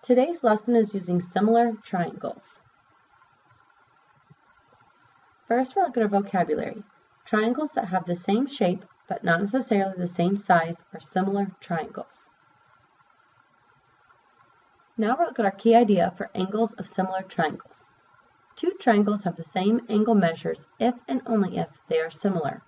Today's lesson is using similar triangles. First, we'll look at our vocabulary. Triangles that have the same shape but not necessarily the same size are similar triangles. Now we'll look at our key idea for angles of similar triangles. Two triangles have the same angle measures if and only if they are similar.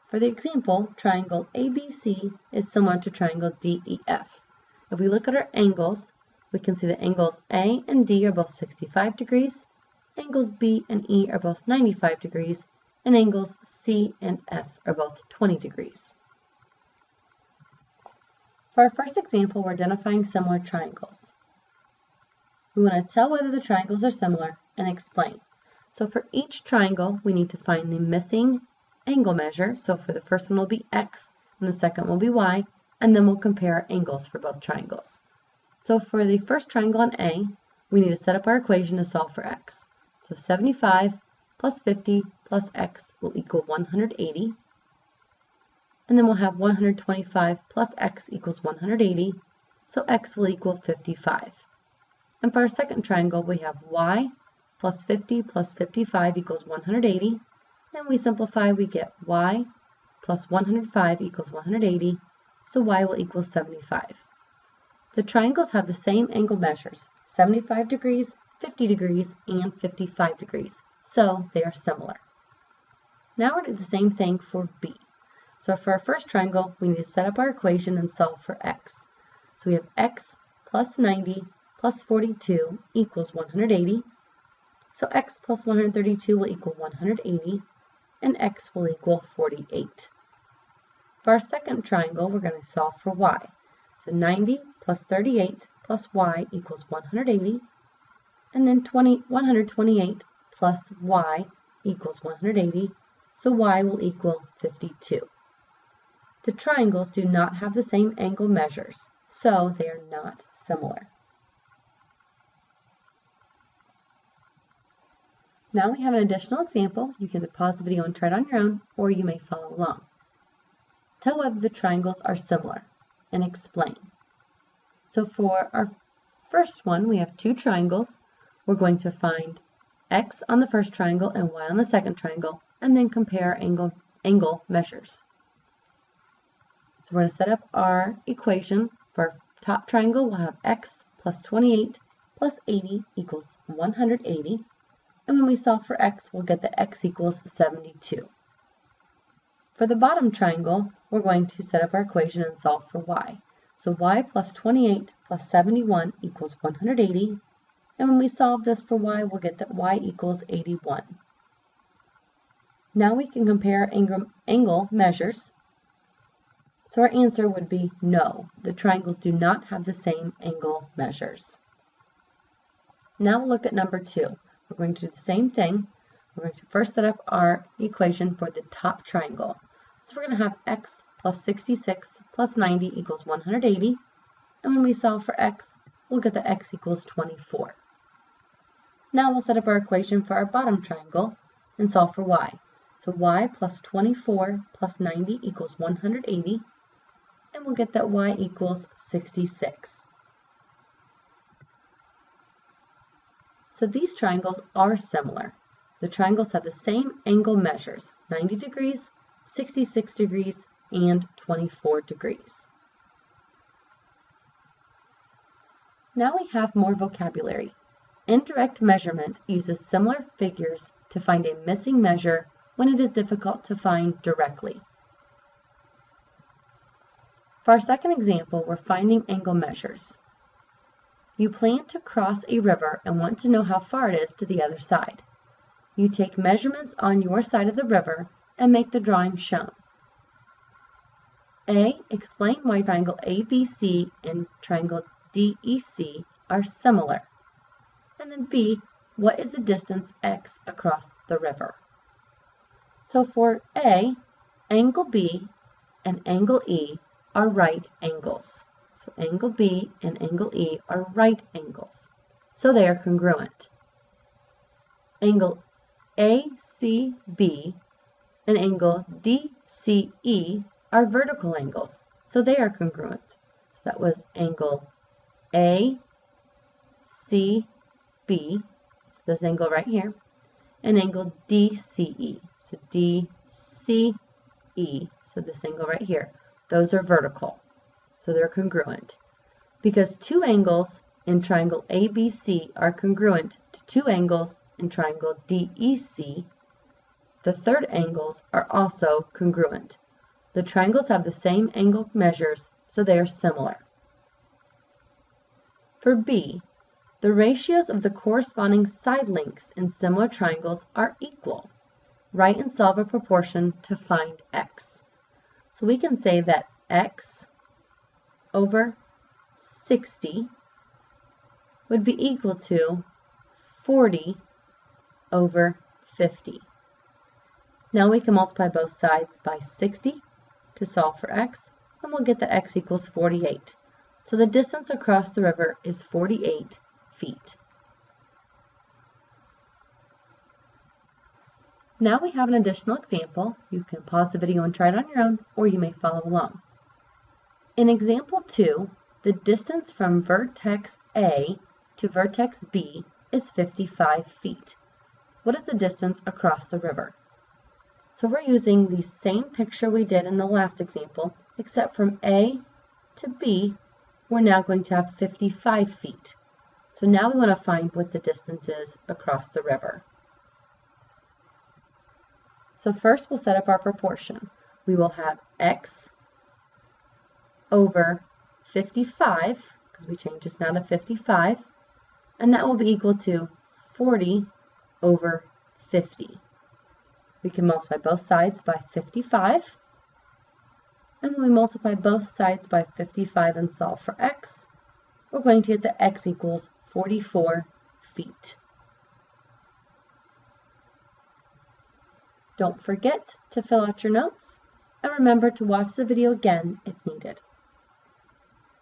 For the example, triangle ABC is similar to triangle DEF. If we look at our angles, we can see that angles A and D are both 65 degrees, angles B and E are both 95 degrees, and angles C and F are both 20 degrees. For our first example, we're identifying similar triangles. We want to tell whether the triangles are similar and explain. So for each triangle, we need to find the missing angle measure. So for the first one will be X, and the second will be Y, and then we'll compare our angles for both triangles. So for the first triangle on A, we need to set up our equation to solve for X. So 75 plus 50 plus X will equal 180. And then we'll have 125 plus X equals 180. So X will equal 55. And for our second triangle, we have Y plus 50 plus 55 equals 180. And we simplify, we get Y plus 105 equals 180. So Y will equal 75. The triangles have the same angle measures, 75 degrees, 50 degrees, and 55 degrees. So they are similar. Now we're going to do the same thing for B. So for our first triangle, we need to set up our equation and solve for X. So we have X plus 90 plus 42 equals 180. So X plus 132 will equal 180, and X will equal 48. For our second triangle, we're going to solve for Y. So 90 plus 38 plus Y equals 180, and then 128 plus Y equals 180, so Y will equal 52. The triangles do not have the same angle measures, so they are not similar. Now we have an additional example. You can pause the video and try it on your own, or you may follow along. Tell whether the triangles are similar and explain. So for our first one, we have two triangles. We're going to find X on the first triangle and Y on the second triangle, and then compare angle measures. So we're going to set up our equation. For our top triangle, we'll have X plus 28 plus 80 equals 180. And when we solve for X, we'll get that X equals 72. For the bottom triangle, we're going to set up our equation and solve for Y. So Y plus 28 plus 71 equals 180. And when we solve this for Y, we'll get that Y equals 81. Now we can compare angle measures. So our answer would be no. The triangles do not have the same angle measures. Now we'll look at number 2. We're going to do the same thing. We're going to first set up our equation for the top triangle. So we're going to have X plus 66 plus 90 equals 180. And when we solve for X, we'll get that X equals 24. Now we'll set up our equation for our bottom triangle and solve for Y. So Y plus 24 plus 90 equals 180. And we'll get that Y equals 66. So these triangles are similar. The triangles have the same angle measures, 90 degrees, 66 degrees, and 24 degrees. Now we have more vocabulary. Indirect measurement uses similar figures to find a missing measure when it is difficult to find directly. For our second example, we're finding angle measures. You plan to cross a river and want to know how far it is to the other side. You take measurements on your side of the river and make the drawing shown. A. Explain why triangle ABC and triangle DEC are similar. And then B. What is the distance X across the river? So for A, angle B and angle E are right angles. So angle B and angle E are right angles. So they are congruent. Angle ACB and angle DCE are vertical angles. So they are congruent. So that was angle ACB CB, so this angle right here, and angle DCE, so DCE, so this angle right here. Those are vertical, so they're congruent. Because two angles in triangle ABC are congruent to two angles in triangle DEC, the third angles are also congruent. The triangles have the same angle measures, so they are similar. For B, the ratios of the corresponding side lengths in similar triangles are equal. Write and solve a proportion to find x. So we can say that x over 60 would be equal to 40 over 50. Now we can multiply both sides by 60 to solve for x, and we'll get that x equals 48. So the distance across the river is 48 feet. Now we have an additional example. You can pause the video and try it on your own, or you may follow along. In example 2, the distance from vertex A to vertex B is 55 feet. What is the distance across the river? So we're using the same picture we did in the last example, except from A to B, we're now going to have 55 feet. So now we want to find what the distance is across the river. So first we'll set up our proportion. We will have x over 55, because we changed this now to 55, and that will be equal to 40 over 50. We can multiply both sides by 55, and when we multiply both sides by 55 and solve for x, we're going to get that x equals 44 feet. Don't forget to fill out your notes, and remember to watch the video again if needed.